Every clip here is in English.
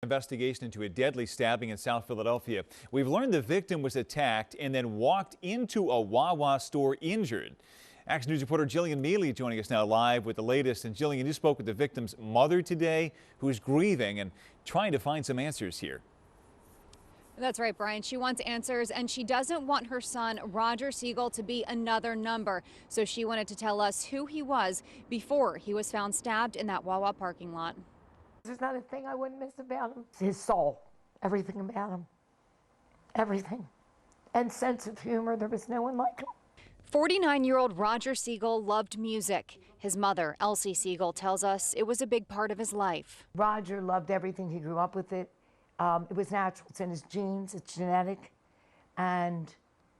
Investigation into a deadly stabbing in South Philadelphia. We've learned the victim was attacked and then walked into a Wawa store injured. Action News reporter Jillian Mealy joining us now live with the latest. And Jillian, you spoke with the victim's mother today, who's grieving and trying to find some answers here. That's right, Brian. She wants answers, and she doesn't want her son, Roger Segal, to be another number. So she wanted to tell us who he was before he was found stabbed in that Wawa parking lot. There's not a thing I wouldn't miss about him. His soul, everything about him, everything. And sense of humor, there was no one like him. 49-year-old Roger Segal loved music. His mother, Elsie Segal, tells us it was a big part of his life. Roger loved everything. He grew up with it. It was natural. It's in his genes. It's genetic. And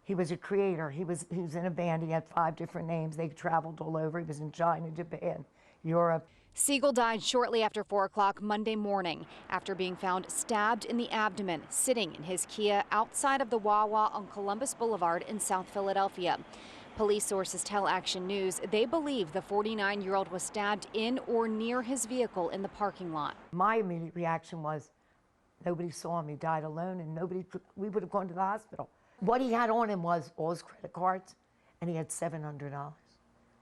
he was a creator. He was in a band. He had 5 different names. They traveled all over. He was in China, Japan, Europe. Segal died shortly after 4 o'clock Monday morning after being found stabbed in the abdomen, sitting in his Kia outside of the Wawa on Columbus Boulevard in South Philadelphia. Police sources tell Action News they believe the 49-year-old was stabbed in or near his vehicle in the parking lot. My immediate reaction was, nobody saw him. He died alone, and we would have gone to the hospital. What he had on him was all his credit cards, and he had $700,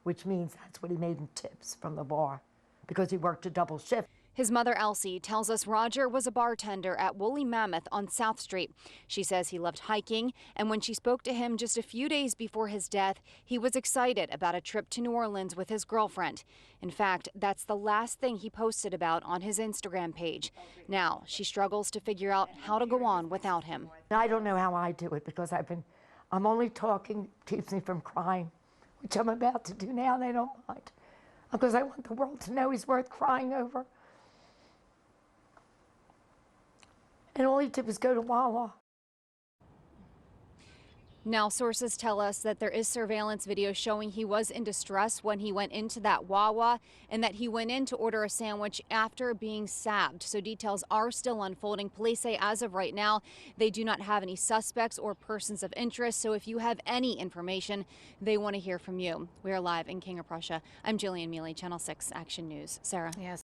which means that's what he made in tips from the bar, because he worked a double shift. His mother, Elsie, tells us Roger was a bartender at Woolly Mammoth on South Street. She says he loved hiking, and when she spoke to him just a few days before his death, he was excited about a trip to New Orleans with his girlfriend. In fact, that's the last thing he posted about on his Instagram page. Now, she struggles to figure out how to go on without him. I don't know how I do it, because I'm only talking, keeps me from crying, which I'm about to do now, and they don't mind. Because I want the world to know he's worth crying over. And all he did was go to Wawa. Now, sources tell us that there is surveillance video showing he was in distress when he went into that Wawa, and that he went in to order a sandwich after being stabbed. So details are still unfolding. Police say as of right now, they do not have any suspects or persons of interest. So if you have any information, they want to hear from you. We are live in King of Prussia. I'm Jillian Mealy, Channel 6 Action News. Sarah. Yes.